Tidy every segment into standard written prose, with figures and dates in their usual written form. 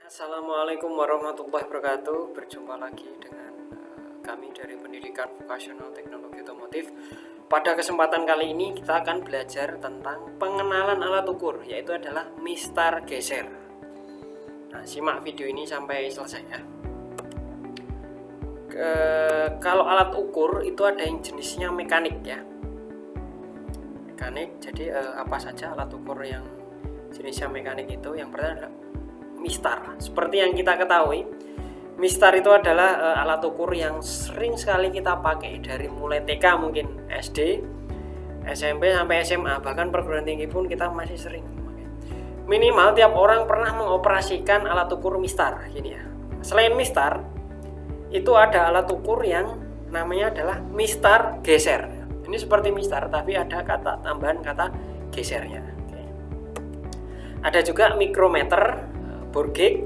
Assalamualaikum warahmatullahi wabarakatuh. Berjumpa lagi dengan kami dari Pendidikan Vokasional Teknologi Otomotif. Pada kesempatan kali ini kita akan belajar tentang pengenalan alat ukur, yaitu adalah mistar geser. Nah, simak video ini sampai selesai ya. Kalau alat ukur itu ada yang jenisnya mekanik ya. Mekanik, jadi apa saja alat ukur yang jenisnya mekanik itu? Yang pertama adalah mistar. Seperti yang kita ketahui, mistar itu adalah alat ukur yang sering sekali kita pakai dari mulai TK, mungkin SD, SMP sampai SMA, bahkan perguruan tinggi pun kita masih sering memakai. Minimal tiap orang pernah mengoperasikan alat ukur mistar gini ya. Selain mistar, itu ada alat ukur yang namanya adalah mistar geser. Ini seperti mistar tapi ada kata tambahan kata gesernya. Oke. Ada juga mikrometer, bore gauge,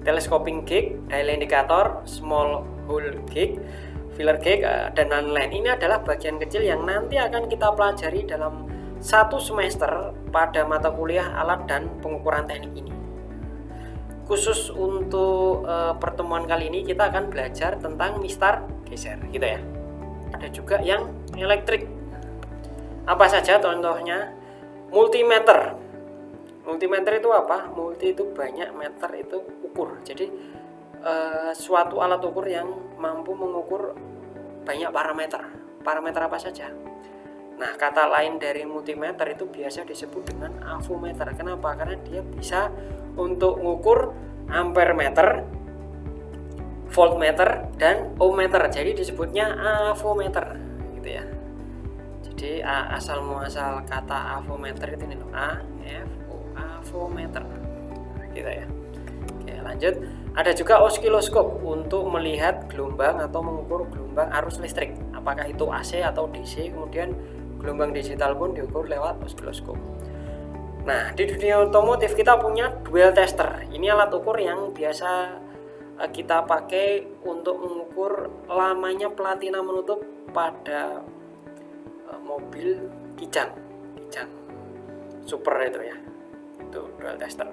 telescoping gauge, dial indicator, small hole gauge, filler gauge, dan lain-lain. Ini adalah bagian kecil yang nanti akan kita pelajari dalam satu semester pada mata kuliah alat dan pengukuran teknik ini. Khusus untuk pertemuan kali ini kita akan belajar tentang mistar geser gitu ya. Ada juga yang elektrik. Apa saja contohnya? Multimeter. Multimeter itu apa? Multi itu banyak, meter itu ukur. Jadi suatu alat ukur yang mampu mengukur banyak parameter. Parameter apa saja? Nah, kata lain dari multimeter itu biasa disebut dengan avometer. Kenapa? Karena dia bisa untuk mengukur ampere meter, voltmeter, dan ohmmeter. Jadi disebutnya avometer, gitu ya. Jadi asal muasal kata avometer itu nih loh, avometer, gitu ya. Oke, lanjut. Ada juga oskiloskop untuk melihat gelombang atau mengukur gelombang arus listrik. Apakah itu AC atau DC? Kemudian gelombang digital pun diukur lewat oskiloskop. Nah, di dunia otomotif kita punya dual tester. Ini alat ukur yang biasa kita pakai untuk mengukur lamanya platina menutup pada mobil kijang super itu ya. Itu dual tester.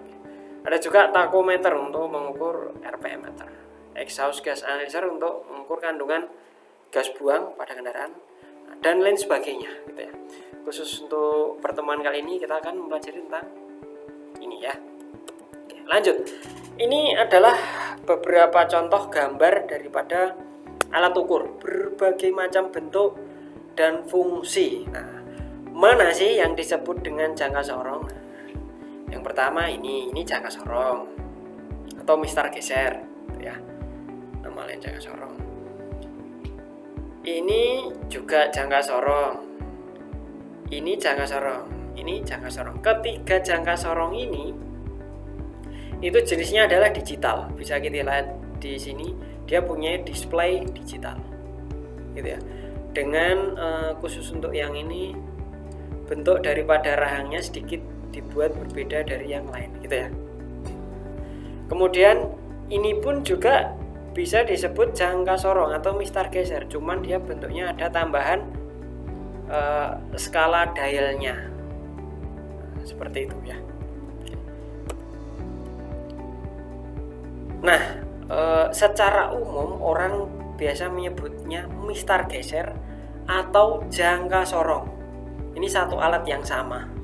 Ada juga tachometer untuk mengukur RPM meter, exhaust gas analyzer untuk mengukur kandungan gas buang pada kendaraan, dan lain sebagainya gitu ya. Khusus untuk pertemuan kali ini kita akan mempelajari tentang ini ya. Oke, lanjut. Ini adalah beberapa contoh gambar daripada alat ukur berbagai macam bentuk dan fungsi. Nah, mana sih yang disebut dengan jangka sorong? Yang pertama ini jangka sorong atau mistar geser ya. Nama lain jangka sorong. Ini juga jangka sorong. Ini jangka sorong. Ini jangka sorong. Ketiga jangka sorong ini itu jenisnya adalah digital. Bisa kita lihat di sini dia punya display digital. Gitu ya. Dengan khusus untuk yang ini bentuk daripada rahangnya sedikit dibuat berbeda dari yang lain gitu ya. Kemudian ini pun juga bisa disebut jangka sorong atau mistar geser, cuman dia bentuknya ada tambahan skala dialnya. Seperti itu ya. Nah, secara umum orang biasa menyebutnya mistar geser atau jangka sorong. Ini satu alat yang sama.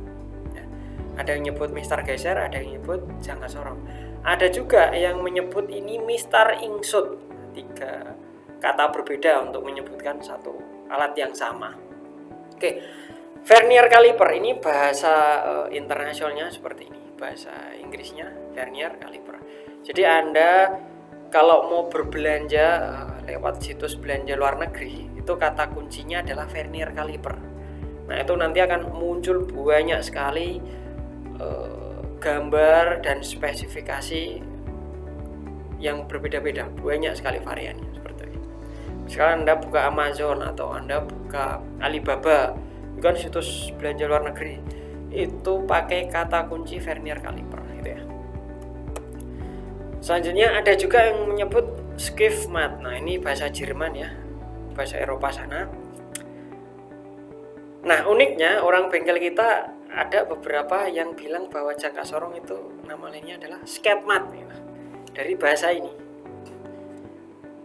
Ada yang nyebut mistar geser, ada yang nyebut jangka sorong. Ada juga yang menyebut ini mistar ingsut. Tiga kata berbeda untuk menyebutkan satu alat yang sama. Oke, vernier caliper ini bahasa internasionalnya seperti ini. Bahasa Inggrisnya vernier caliper. Jadi Anda kalau mau berbelanja lewat situs belanja luar negeri, itu kata kuncinya adalah vernier caliper. Nah, itu nanti akan muncul banyak sekali gambar dan spesifikasi yang berbeda-beda, banyak sekali variannya seperti ini. Sekarang Anda buka Amazon atau Anda buka Alibaba, itu kan situs belanja luar negeri, itu pakai kata kunci vernier caliper gitu ya. Selanjutnya ada juga yang menyebut Skiffmat. Nah, ini bahasa Jerman ya, bahasa Eropa sana. Nah, uniknya orang bengkel kita ada beberapa yang bilang bahwa jangka sorong itu nama lainnya adalah skatmat. dari bahasa ini.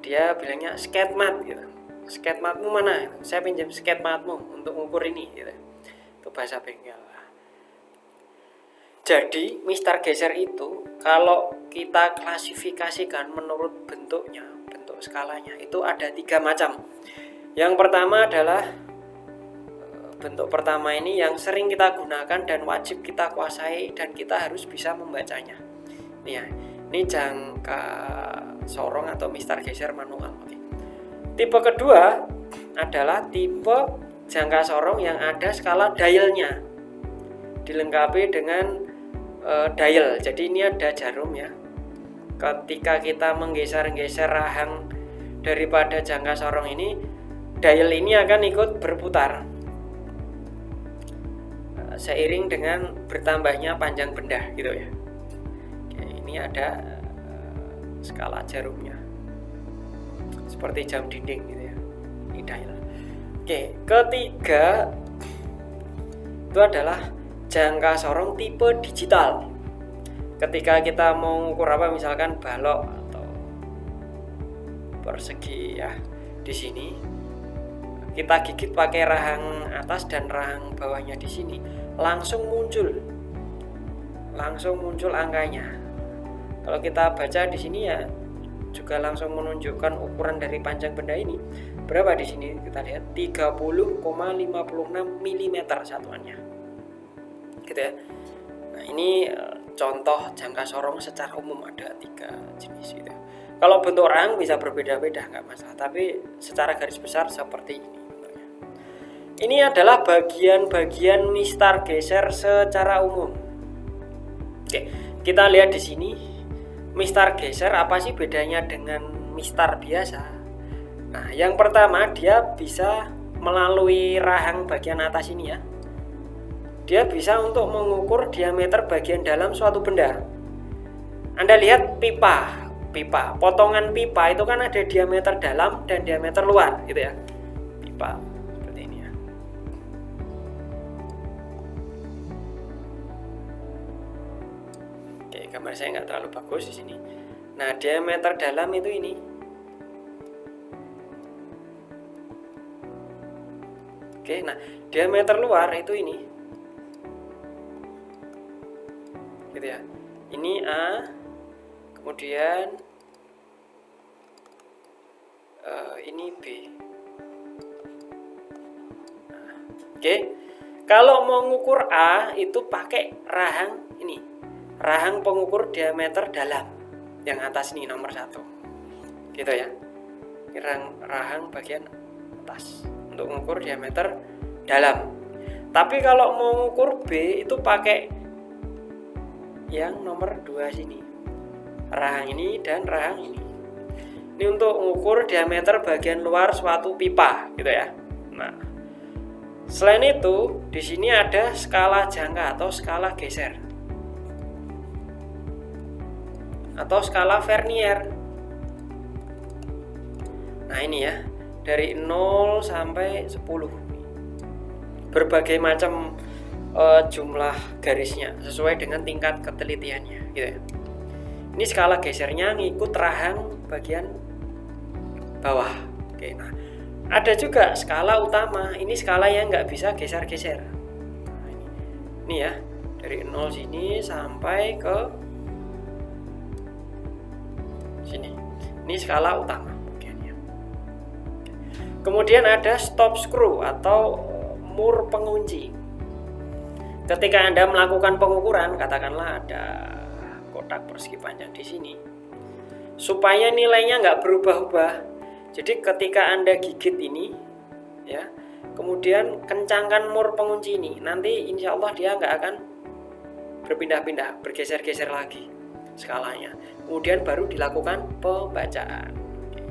Dia bilangnya sketmat gitu. Sketmatmu mana? Saya pinjam sketmatmu untuk mengukur ini gitu. Itu bahasa bengkel. Jadi mistar geser itu kalau kita klasifikasikan menurut bentuknya, bentuk skalanya itu ada 3 macam. Yang pertama adalah bentuk pertama ini yang sering kita gunakan dan wajib kita kuasai dan kita harus bisa membacanya. Nih ya, ini jangka sorong atau mistar geser manual. Oke. Tipe kedua adalah tipe jangka sorong yang ada skala dialnya, dilengkapi dengan dial. Jadi ini ada jarum ya. Ketika kita menggeser-geser rahang daripada jangka sorong ini, dial ini akan ikut berputar seiring dengan bertambahnya panjang benda gitu ya. Oke, ini ada skala jarumnya seperti jam dinding gitu ya. Ini dial. Oke, ketiga itu adalah jangka sorong tipe digital. Ketika kita mau mengukur apa, misalkan balok atau persegi ya, di sini kita gigit pakai rahang atas dan rahang bawahnya di sini, langsung muncul angkanya. Kalau kita baca di sini ya juga langsung menunjukkan ukuran dari panjang benda ini. Berapa di sini kita lihat 30,56 mm satuannya. Gitu ya. Nah, ini contoh jangka sorong secara umum ada 3 jenis gitu. Kalau bentuk rahang bisa berbeda-beda nggak masalah, tapi secara garis besar seperti ini bentuknya. Ini adalah bagian-bagian mistar geser secara umum. Oke, kita lihat di sini mistar geser apa sih bedanya dengan mistar biasa? Nah, yang pertama dia bisa melalui rahang bagian atas ini ya. Dia bisa untuk mengukur diameter bagian dalam suatu benda. Anda lihat pipa, potongan pipa itu kan ada diameter dalam dan diameter luar, gitu ya. Pipa seperti ini ya. Oke, gambar saya nggak terlalu bagus di sini. Nah, diameter dalam itu ini. Oke, nah diameter luar itu ini. Gitu ya. Ini A, kemudian ini B. Nah, oke, kalau mau ngukur A itu pakai rahang ini, rahang pengukur diameter dalam yang atas ini nomor 1, gitu ya. Rahang bagian atas untuk mengukur diameter dalam. Tapi kalau mau ngukur B itu pakai yang nomor 2 sini, rahang ini dan rahang ini. Ini untuk mengukur diameter bagian luar suatu pipa, gitu ya. Nah, selain itu di sini ada skala jangka atau skala geser atau skala vernier. Nah, ini ya, dari 0 sampai 10. Berbagai macam jumlah garisnya sesuai dengan tingkat ketelitiannya, gitu ya. Ini skala gesernya ngikut rahang bagian bawah. Oke, nah ada juga skala utama. Ini skala yang nggak bisa geser-geser. Nah, ini ya, dari 0 sini sampai ke sini. Ini skala utama bagiannya. Kemudian ada stop screw atau mur pengunci. Ketika Anda melakukan pengukuran, katakanlah ada kotak persegi panjang di sini, supaya nilainya nggak berubah-ubah. Jadi ketika Anda gigit ini, ya, kemudian kencangkan mur pengunci ini, nanti insya Allah dia nggak akan berpindah-pindah, bergeser-geser lagi skalanya. Kemudian baru dilakukan pembacaan.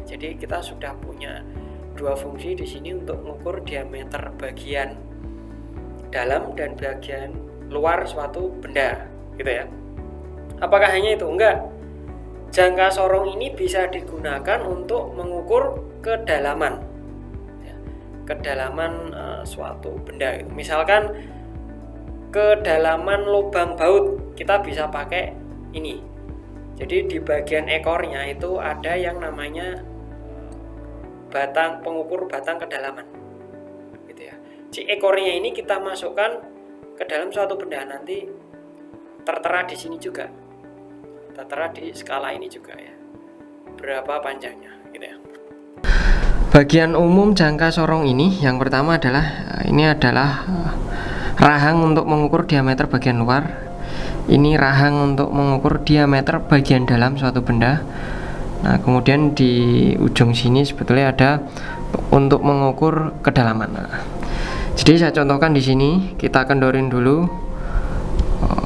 Jadi kita sudah punya 2 fungsi di sini untuk mengukur diameter bagian dalam dan bagian luar suatu benda, gitu ya. Apakah hanya itu? Enggak. Jangka sorong ini bisa digunakan untuk mengukur kedalaman, ya, kedalaman suatu benda. Gitu. Misalkan kedalaman lubang baut, kita bisa pakai ini, Jadi di bagian ekornya itu ada yang namanya batang pengukur batang kedalaman, gitu ya. Si ekornya ini kita masukkan ke dalam suatu benda, nanti tertera di sini juga, tertera di skala ini juga ya, berapa panjangnya, gitu ya. Bagian umum jangka sorong ini yang pertama adalah rahang untuk mengukur diameter bagian luar. Ini rahang untuk mengukur diameter bagian dalam suatu benda. Nah, kemudian di ujung sini sebetulnya ada untuk mengukur kedalaman. Nah, jadi saya contohkan di sini, kita kendorin dulu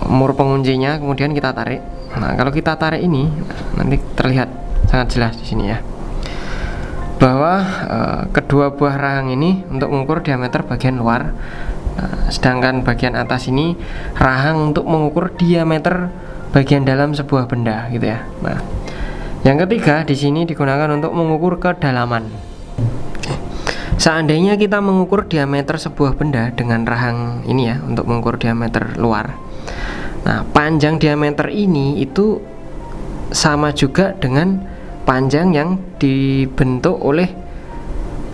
mur penguncinya, kemudian kita tarik. Nah, kalau kita tarik ini, nanti terlihat sangat jelas di sini ya, bahwa kedua buah rahang ini untuk mengukur diameter bagian luar. Nah, sedangkan bagian atas ini rahang untuk mengukur diameter bagian dalam sebuah benda, gitu ya. Nah, yang ketiga di sini digunakan untuk mengukur kedalaman. Seandainya kita mengukur diameter sebuah benda dengan rahang ini ya, untuk mengukur diameter luar. Nah, panjang diameter ini itu sama juga dengan panjang yang dibentuk oleh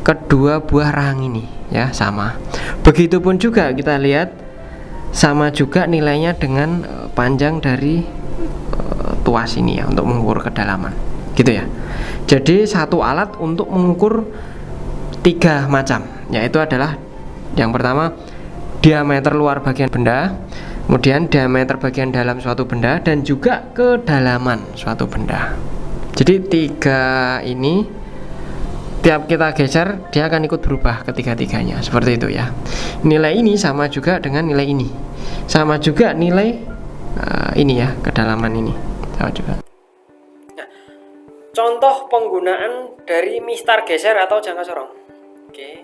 kedua buah rahang ini ya, sama. Begitupun juga kita lihat sama juga nilainya dengan panjang dari tuas ini ya, untuk mengukur kedalaman, gitu ya. Jadi satu alat untuk mengukur 3 macam, yaitu adalah yang pertama diameter luar bagian benda, kemudian diameter bagian dalam suatu benda, dan juga kedalaman suatu benda. Jadi 3 ini tiap kita geser dia akan ikut berubah ketiga-tiganya, seperti itu ya. Nilai ini sama juga dengan nilai ini, sama juga nilai ini ya, kedalaman ini sama juga. Nah, contoh penggunaan dari mistar geser atau jangka sorong. Oke,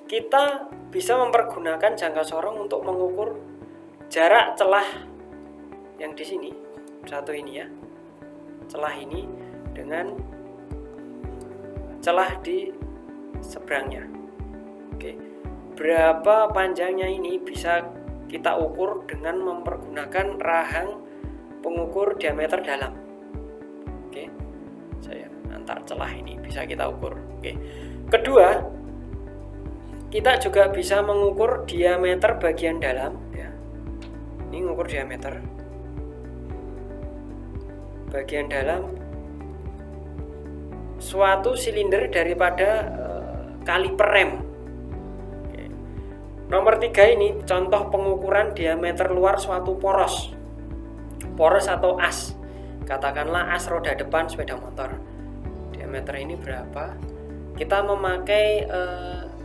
kita bisa mempergunakan jangka sorong untuk mengukur jarak celah yang di sini, satu ini ya, celah ini dengan celah di seberangnya. Oke, berapa panjangnya ini bisa kita ukur dengan mempergunakan rahang pengukur diameter dalam. Oke, saya antar celah ini bisa kita ukur. Oke, kedua, kita juga bisa mengukur diameter bagian dalam ya. Ini mengukur diameter bagian dalam suatu silinder daripada kaliper rem. Oke. Nomor 3 ini contoh pengukuran diameter luar suatu poros atau as, katakanlah as roda depan sepeda motor. Diameter ini berapa? Kita memakai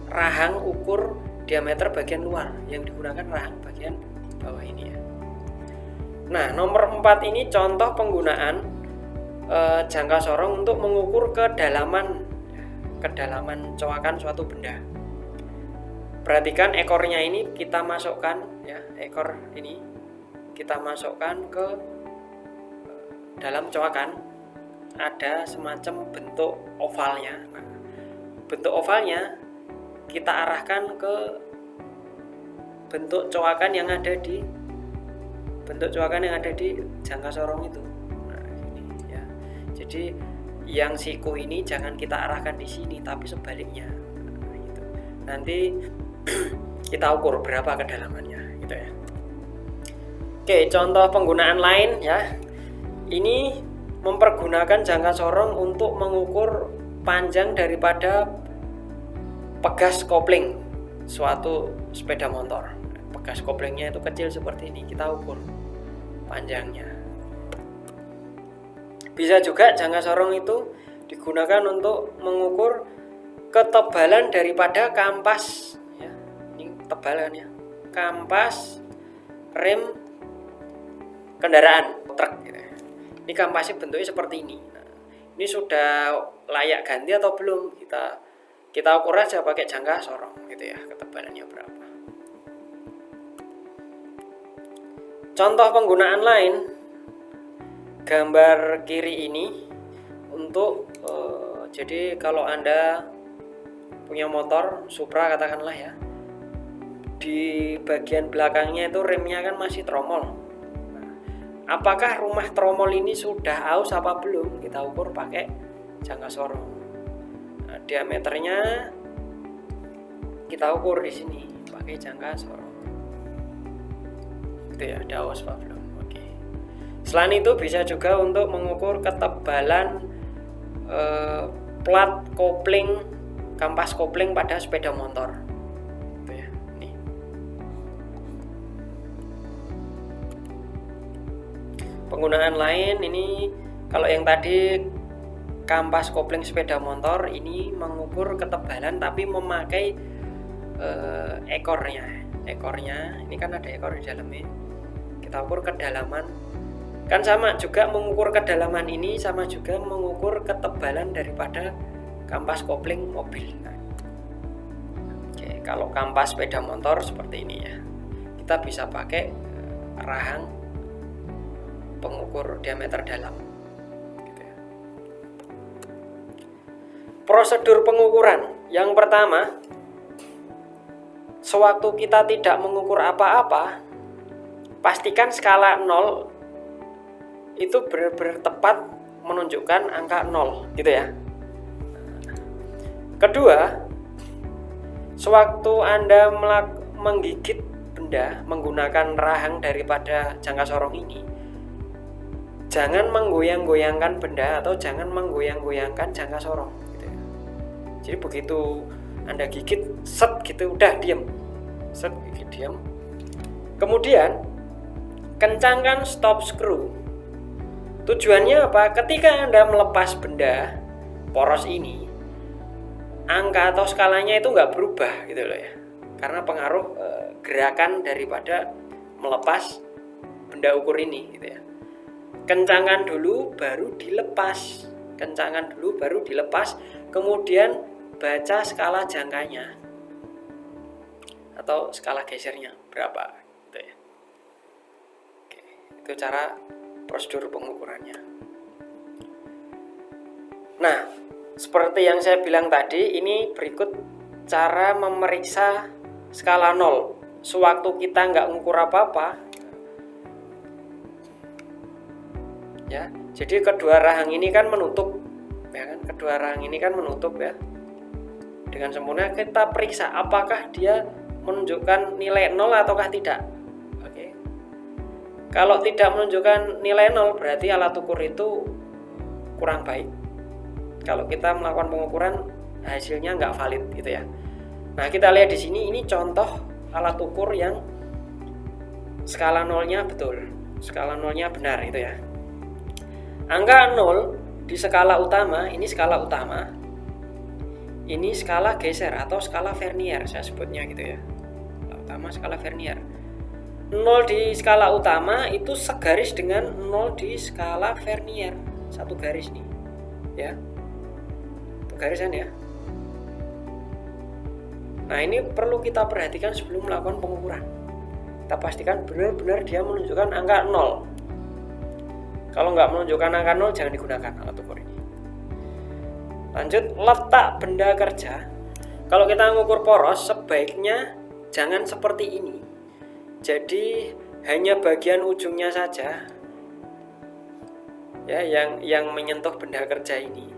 rahang ukur diameter bagian luar, yang digunakan rahang bagian bawah ini ya. Nah, nomor 4 ini contoh penggunaan jangka sorong untuk mengukur kedalaman coakan suatu benda. Perhatikan ekornya ini kita masukkan ya, ekor ini kita masukkan ke dalam coakan, ada semacam bentuk ovalnya. Nah, bentuk ovalnya kita arahkan ke bentuk coakan yang ada di jangka sorong itu. Jadi yang siku ini jangan kita arahkan di sini, tapi sebaliknya. Nah, gitu. Nanti kita ukur berapa kedalamannya, gitu ya. Oke, contoh penggunaan lain ya. Ini mempergunakan jangka sorong untuk mengukur panjang daripada pegas kopling suatu sepeda motor. Pegas koplingnya itu kecil seperti ini, kita ukur panjangnya. Bisa juga jangka sorong itu digunakan untuk mengukur ketebalan daripada kampas ya. Ini tebalan ya, kampas rem kendaraan truk gitu. Ini kampasnya bentuknya seperti ini. Nah, ini sudah layak ganti atau belum, kita ukur aja pakai jangka sorong gitu ya, ketebalannya berapa. Contoh penggunaan lain, gambar kiri ini untuk jadi kalau Anda punya motor Supra katakanlah ya, di bagian belakangnya itu remnya kan masih tromol. Nah, apakah rumah tromol ini sudah aus apa belum, kita ukur pakai jangka sorong. Nah, diameternya kita ukur di sini pakai jangka sorong. Itu ya, ada aus apa belum. Oke. Selain itu bisa juga untuk mengukur ketebalan plat kopling, kampas kopling pada sepeda motor. Itu ya, nih. Penggunaan lain ini, kalau yang tadi kampas kopling sepeda motor ini mengukur ketebalan tapi memakai ekornya ini kan ada ekor di dalamnya, kita ukur kedalaman, kan sama juga mengukur kedalaman ini, sama juga mengukur ketebalan daripada kampas kopling mobil. Nah, oke, kalau kampas sepeda motor seperti ini ya, kita bisa pakai rahang pengukur diameter dalam gitu ya. Prosedur pengukuran yang pertama, sewaktu kita tidak mengukur apa-apa, pastikan skala 0 itu benar-benar tepat menunjukkan angka 0 gitu ya. Kedua, sewaktu Anda menggigit benda menggunakan rahang daripada jangka sorong ini, jangan menggoyang-goyangkan benda atau jangan menggoyang-goyangkan jangka sorong gitu ya. Jadi begitu Anda gigit, set gitu, udah diam. Set, gigit, diam. Kemudian kencangkan stop screw. Tujuannya apa? Ketika Anda melepas benda poros ini, angka atau skalanya itu nggak berubah gitu loh ya, karena pengaruh gerakan daripada melepas benda ukur ini gitu ya. Kencangkan dulu baru dilepas, kencangkan dulu baru dilepas, kemudian baca skala jangkanya atau skala gesernya berapa gitu ya. Oke, itu cara prosedur pengukurannya. Nah, seperti yang saya bilang tadi, ini berikut cara memeriksa skala 0 sewaktu kita nggak ngukur apa-apa ya. Jadi kedua rahang ini kan menutup ya kan, kedua rahang ini kan menutup ya. Dengan sempurna kita periksa apakah dia menunjukkan nilai 0 ataukah tidak. Oke. Kalau tidak menunjukkan nilai 0 berarti alat ukur itu kurang baik. Kalau kita melakukan pengukuran hasilnya nggak valid gitu ya. Nah, kita lihat di sini, ini contoh alat ukur yang skala 0-nya betul, skala 0-nya benar itu ya. Angka 0 di skala utama, ini skala utama, ini skala geser atau skala vernier saya sebutnya gitu ya. Skala utama, skala vernier. 0 di skala utama itu segaris dengan 0 di skala vernier, satu garis nih ya, satu garisan ya. Nah, ini perlu kita perhatikan sebelum melakukan pengukuran. Kita pastikan benar-benar dia menunjukkan angka 0. Kalau nggak menunjukkan angka 0, jangan digunakan alat ukur ini. Lanjut, letak benda kerja. Kalau kita mengukur poros, sebaiknya jangan seperti ini. Jadi hanya bagian ujungnya saja ya yang menyentuh benda kerja ini.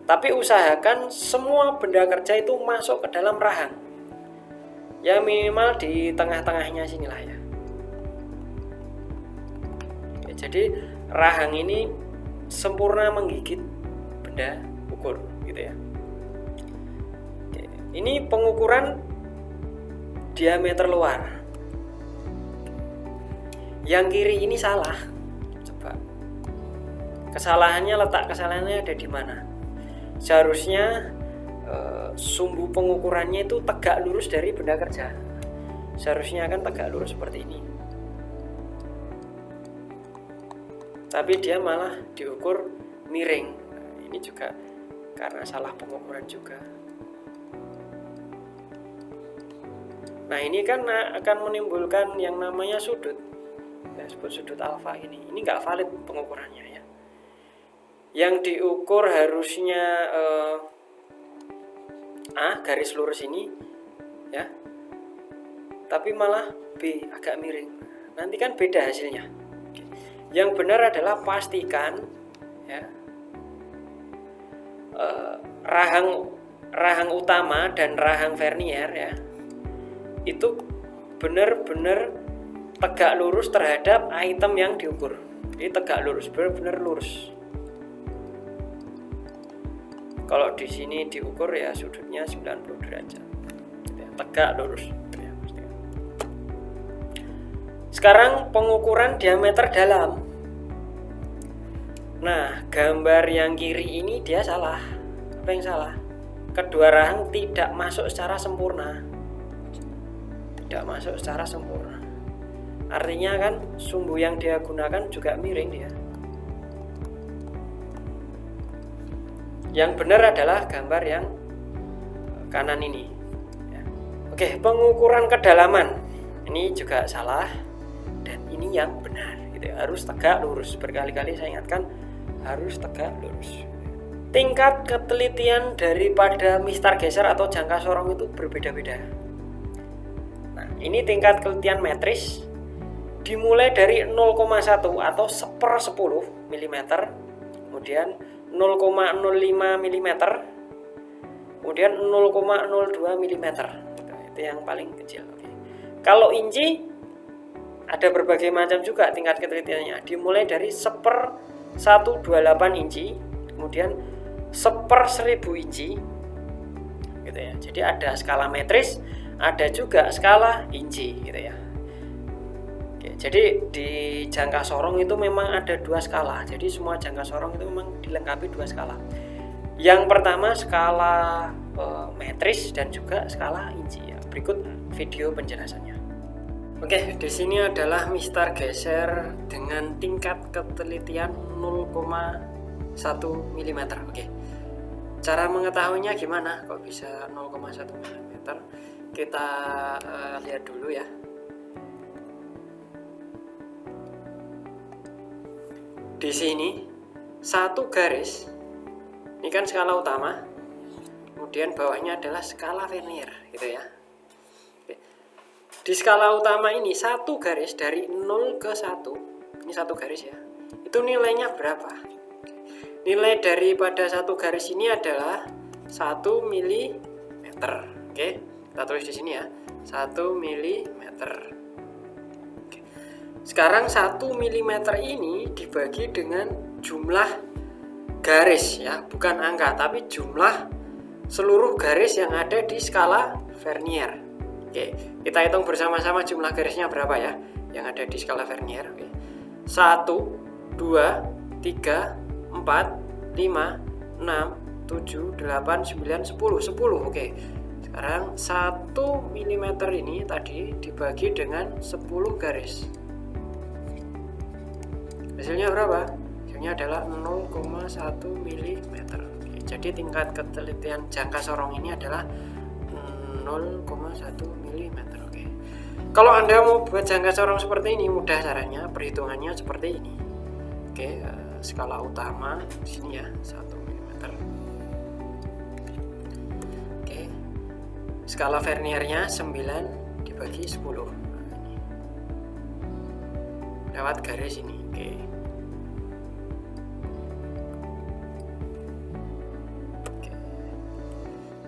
Tapi usahakan semua benda kerja itu masuk ke dalam rahang. Ya minimal di tengah-tengahnya sinilah ya. Oke, jadi rahang ini sempurna menggigit benda ukur gitu ya. Oke, ini pengukuran diameter luar. Yang kiri ini salah. Coba. Letak kesalahannya ada di mana? Seharusnya sumbu pengukurannya itu tegak lurus dari benda kerja. Seharusnya kan tegak lurus seperti ini. Tapi dia malah diukur miring. Nah, ini juga karena salah pengukuran juga. Nah, ini kan akan menimbulkan yang namanya sudut. Kita sebut sudut alfa ini. Ini nggak valid pengukurannya ya. Yang diukur harusnya A, garis lurus ini ya, tapi malah B, agak miring. Nanti kan beda hasilnya. Yang benar adalah pastikan ya, rahang utama dan rahang vernier ya itu benar-benar tegak lurus terhadap item yang diukur. Jadi tegak lurus, benar-benar lurus. Kalau di sini diukur ya sudutnya 90 derajat. Tegak lurus. Sekarang pengukuran diameter dalam. Nah, gambar yang kiri ini dia salah. Apa yang salah? Kedua rahang tidak masuk secara sempurna. Tidak masuk secara sempurna. Artinya kan sumbu yang dia gunakan juga miring dia. Yang benar adalah gambar yang kanan ini. Oke, pengukuran kedalaman ini juga salah dan ini yang benar. Gitu. Harus tegak lurus. Berkali-kali saya ingatkan harus tegak lurus. Tingkat ketelitian daripada mistar geser atau jangka sorong itu berbeda-beda. Nah, ini tingkat ketelitian metris dimulai dari 0,1 atau 1/10 mm, kemudian 0,05 mm, kemudian 0,02 mm. Itu yang paling kecil. Kalau inci ada berbagai macam juga tingkat ketelitiannya. Dimulai dari 1/128 inci, kemudian 1/1000 inci, gitu ya. Jadi ada skala metris, ada juga skala inci, gitu ya. Oke, jadi di jangka sorong itu memang ada 2 skala. Jadi semua jangka sorong itu memang dilengkapi 2 skala. Yang pertama skala metris dan juga skala inci ya. Berikut video penjelasannya. Oke, di sini adalah mistar geser dengan tingkat ketelitian 0,1 mm. Oke. Cara mengetahuinya gimana? Kok bisa 0,1 mm? Kita lihat dulu ya. Di sini satu garis, ini kan skala utama, kemudian bawahnya adalah skala vernier, gitu ya. Di skala utama ini satu garis dari 0 ke 1, ini satu garis ya, itu nilainya berapa? Nilai daripada satu garis ini adalah 1 mm. Oke, kita tulis di sini ya, 1 mm. Oke. Sekarang 1 mm ini dibagi dengan jumlah garis ya, bukan angka, tapi jumlah seluruh garis yang ada di skala vernier. Oke, kita hitung bersama-sama jumlah garisnya berapa ya yang ada di skala vernier. Oke. 1, 2, 3, 4, 5, 6, 7, 8, 9, 10. 10. Oke. Sekarang 1 mm ini tadi dibagi dengan 10 garis. Hasilnya berapa? Hasilnya adalah 0,1 mm. Oke, jadi tingkat ketelitian jangka sorong ini adalah 0,1 mm. Oke. Kalau Anda mau buat jangka sorong seperti ini, mudah caranya, perhitungannya seperti ini. Oke, skala utama di sini ya, 1 mm. Oke. Skala verniernya 9 dibagi 10. Nah, ini. Lewat garis ini. Oke.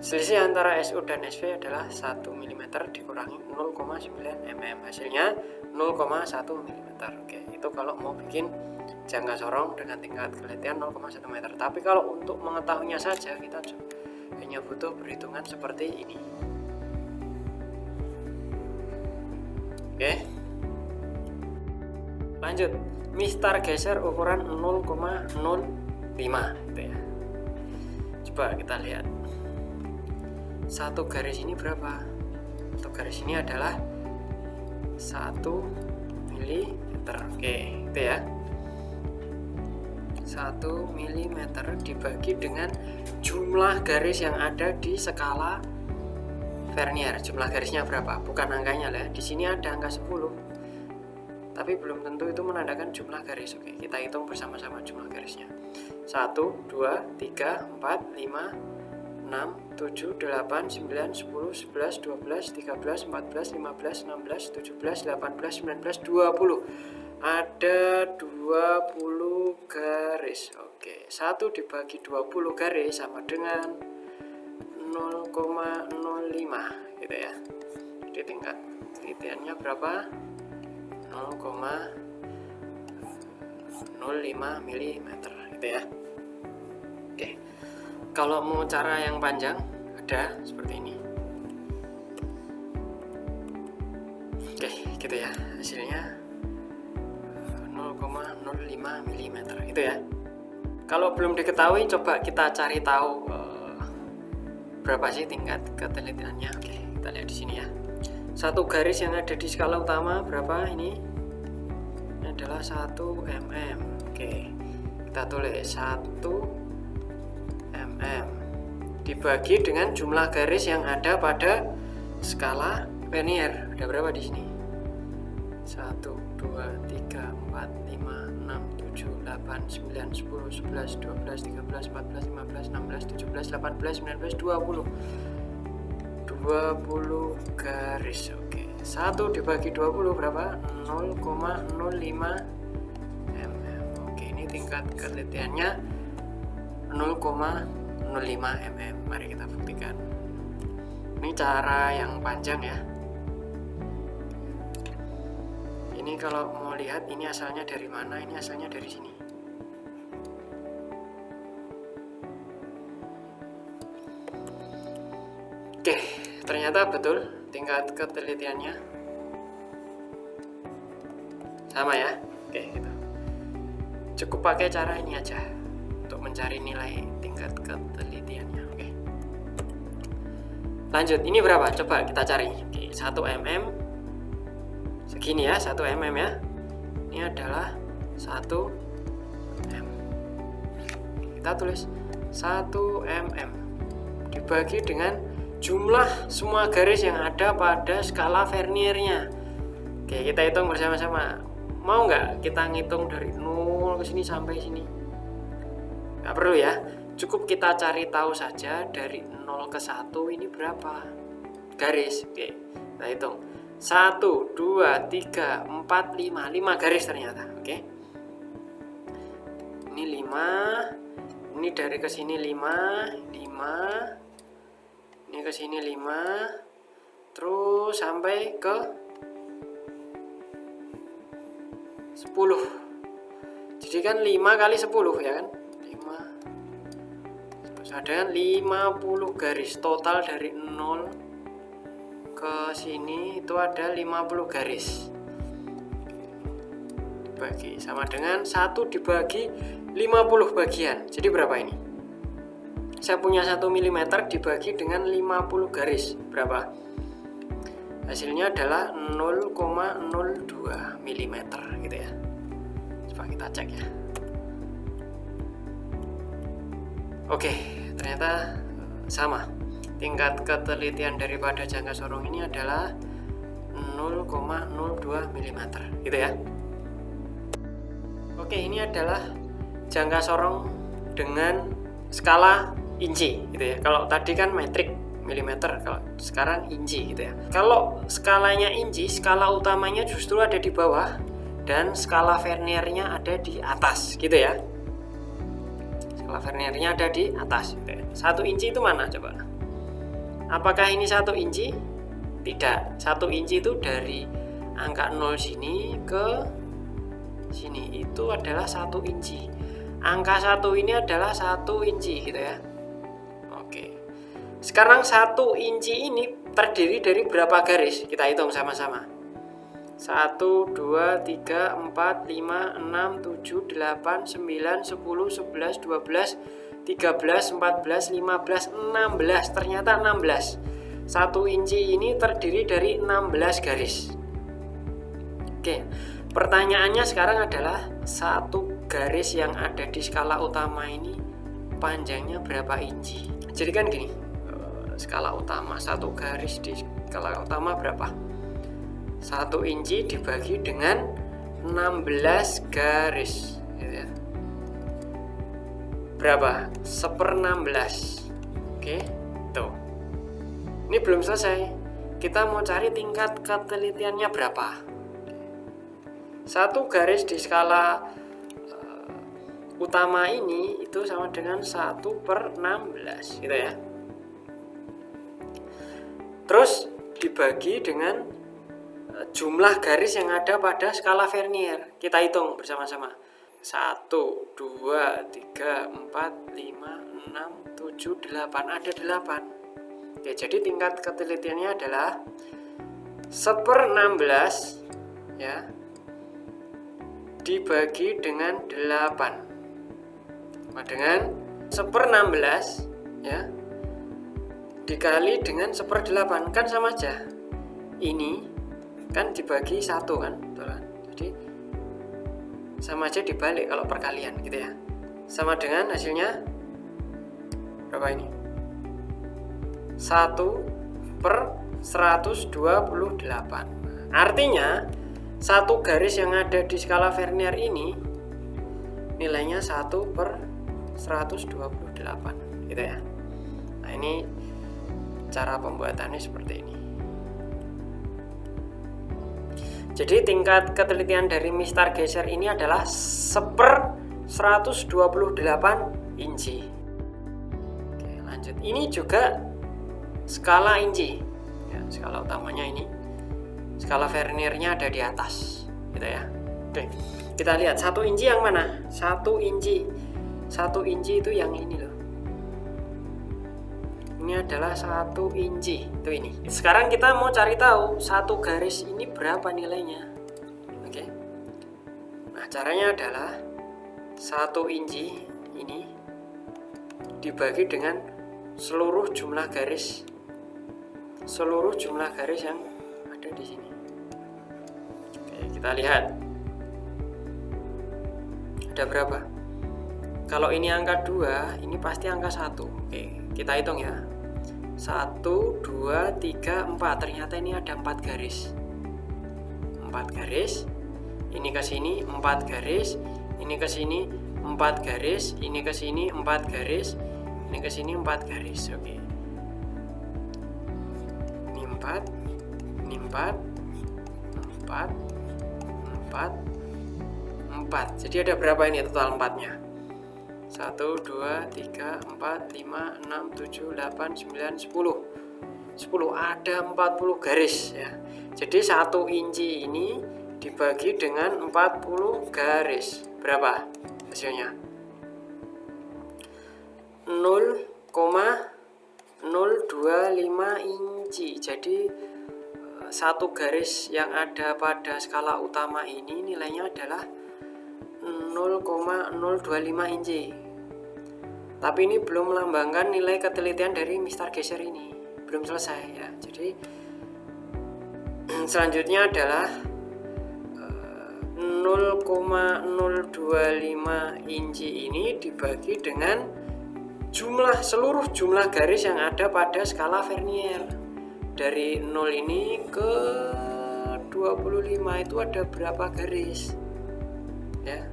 Selisih antara SU dan SV adalah 1 mm dikurangi 0,9 mm. Hasilnya 0,1 mm. Oke, itu kalau mau bikin jangka sorong dengan tingkat ketelitian 0,1 meter. Tapi kalau untuk mengetahuinya saja kita hanya butuh perhitungan seperti ini. Oke. Lanjut, mistar geser ukuran 0,05 gitu ya. Coba kita lihat. Satu garis ini berapa? Satu garis ini adalah 1 mm. Oke, itu ya. 1 mm dibagi dengan jumlah garis yang ada di skala vernier. Jumlah garisnya berapa? Bukan angkanya lah. Di sini ada angka 10. Tapi belum tentu itu menandakan jumlah garis. Oke, kita hitung bersama-sama jumlah garisnya. 1, 2, 3, 4, 5, 6, 7, 8, 9, 10, 11, 12, 13, 14, 15, 16, 17, 18, 19, 20. ada 20 garis. Oke, 1 dibagi 20 garis sama dengan 0,05 gitu ya. Jadi tingkat telitiannya berapa? 0,05 mm gitu ya. Oke, kalau mau cara yang panjang ada seperti ini. Oke, gitu ya hasilnya 0,05 mm itu ya. Kalau belum diketahui coba kita cari tahu berapa sih tingkat ketelitiannya. Oke, kita lihat di sini ya. Satu garis yang ada di skala utama berapa ini? Ini adalah 1 mm. Oke, kita tulis 1 mm dibagi dengan jumlah garis yang ada pada skala vernier. Ada berapa di sini? 1, 2, 3, 4, 5, 6, 7, 8, 9, 10, 11, 12, 13, 14, 15, 16, 17, 18, 19, 20 garis. Oke, 1 dibagi 20 berapa? 0,05 mm. Oke, ini tingkat ketelitiannya 0,05 mm. Mari kita buktikan. Ini cara yang panjang ya. Ini kalau mau lihat ini asalnya dari mana? Ini asalnya dari sini. Oke, ternyata betul tingkat ketelitiannya sama ya. Oke, gitu. Cukup pakai cara ini aja untuk mencari nilai tingkat ketelitiannya. Oke. Lanjut, ini berapa? Coba kita cari. Oke, 1 mm segini ya, 1 mm ya. Ini adalah 1 mm. Kita tulis 1 mm dibagi dengan jumlah semua garis yang ada pada skala verniernya. Oke, kita hitung bersama-sama. Mau nggak kita ngitung dari 0 ke sini sampai sini? Nggak perlu ya. Cukup kita cari tahu saja dari 0 ke 1 ini berapa garis. Oke, kita hitung. 1, 2, 3, 4, 5 garis ternyata. Oke, ini 5. Ini dari ke sini 5. Ini ke sini 5. Terus sampai ke 10. Jadi kan 5 kali 10 ya kan? 5. Terus ada kan 50 garis. Total dari 0 ke sini itu ada 50 garis. Dibagi sama dengan 1 dibagi 50 bagian. Jadi berapa ini? Saya punya 1 mm dibagi dengan 50 garis. Berapa? Hasilnya adalah 0,02 mm gitu ya. Coba kita cek ya. Oke, ternyata sama. Tingkat ketelitian daripada jangka sorong ini adalah 0,02 mm gitu ya. Oke, ini adalah jangka sorong dengan skala inci gitu ya. Kalau tadi kan metrik milimeter, kalau sekarang inci gitu ya. Kalau skalanya inci, skala utamanya justru ada di bawah dan skala verniernya ada di atas gitu ya. Skala verniernya ada di atas gitu ya. 1 inci itu mana coba? Apakah ini 1 inci? Tidak. 1 inci itu dari angka 0 sini ke sini itu adalah 1 inci. Angka 1 ini adalah 1 inci gitu ya. Oke. Sekarang 1 inci ini terdiri dari berapa garis? Kita hitung sama-sama. 1, 2, 3, 4, 5, 6, 7, 8, 9, 10, 11, 12, 13, 14, 15, 16. Ternyata 16. 1 inci ini terdiri dari 16 garis. Oke, pertanyaannya sekarang adalah 1 garis yang ada di skala utama ini panjangnya berapa inci? Jadi kan gini, skala utama, 1 garis di skala utama berapa? 1 inci dibagi dengan 16 garis gitu ya. Berapa? 1/16. Oke, tuh. Ini belum selesai. Kita mau cari tingkat ketelitiannya berapa. Satu garis di skala utama ini itu sama dengan 1/16 gitu ya. Terus dibagi dengan jumlah garis yang ada pada skala vernier. Kita hitung bersama-sama. 1, 2, 3, 4, 5, 6, 7, 8. Ada 8. Oke, jadi tingkat ketelitiannya adalah 1/16 ya, dibagi dengan 8. Sama dengan 1/16 ya, dikali dengan 1/8, kan sama aja. Ini kan dibagi 1 kan, betul kan? Jadi sama aja dibalik kalau perkalian gitu ya. Sama dengan hasilnya berapa ini? 1/128. Artinya satu garis yang ada di skala vernier ini nilainya 1/128 gitu ya. Nah, ini cara pembuatannya seperti ini. Jadi tingkat ketelitian dari mistar geser ini adalah 1/128 inci. Oke, lanjut. Ini juga skala inci ya, skala utamanya ini. Skala verniernya ada di atas gitu ya. Oke, kita lihat 1 inci yang mana? 1 inci. 1 inci itu yang ini loh. Ini adalah 1 inci, itu ini. Sekarang kita mau cari tahu satu garis ini berapa nilainya. Oke. Nah, caranya adalah 1 inci ini dibagi dengan seluruh jumlah garis yang ada di sini. Oke, kita lihat. Ada berapa? Kalau ini angka 2, ini pasti angka 1. Oke, kita hitung ya. 1, 2, 3, 4. Ternyata ini ada 4 garis. 4 garis. Ini ke sini 4 garis. Ini ke sini 4 garis. Ini ke sini 4 garis. Ini ke sini 4 garis. Oke. Ini 4. Ini 4. 4. 4. 4. Jadi ada berapa ini total 4-nya? 1, 2, 3, 4, 5, 6, 7, 8, 9, 10. 10, ada 40 garis ya. Jadi 1 inci ini dibagi dengan 40 garis. Berapa hasilnya? 0,025 inci. Jadi satu garis yang ada pada skala utama ini nilainya adalah 0,025 inci. Tapi ini belum melambangkan nilai ketelitian dari mistar geser ini. Belum selesai ya. Jadi selanjutnya adalah 0,025 inci ini dibagi dengan seluruh jumlah garis yang ada pada skala vernier. Dari 0 ini ke 25 itu ada berapa garis? Ya.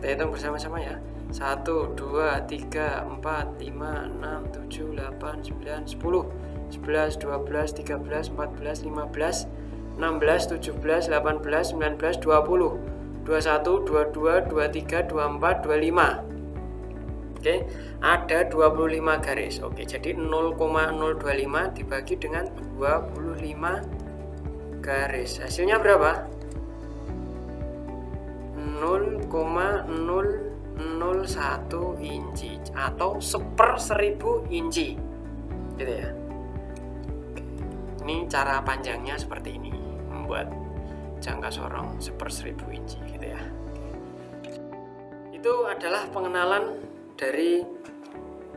Kita hitung bersama-sama ya. 1, 2, 3, 4, 5, 6, 7, 8, 9, 10, 11, 12, 13, 14, 15, 16, 17, 18, 19, 20, 21, 22, 23, 24, 25. Oke, ada 25 garis. Oke, jadi 0,025 dibagi dengan 25 garis. Hasilnya berapa? 0,001 inci atau 1/1000 inci gitu ya. Ini cara panjangnya seperti ini, membuat jangka sorong 1/1000 inci gitu ya. Itu adalah pengenalan dari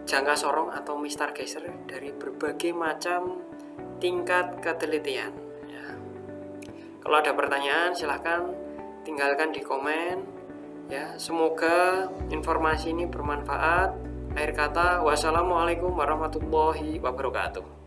jangka sorong atau mistar geser dari berbagai macam tingkat ketelitian ya. Kalau ada pertanyaan silahkan tinggalkan di komen ya. Semoga informasi ini bermanfaat. Akhir kata, wassalamualaikum warahmatullahi wabarakatuh.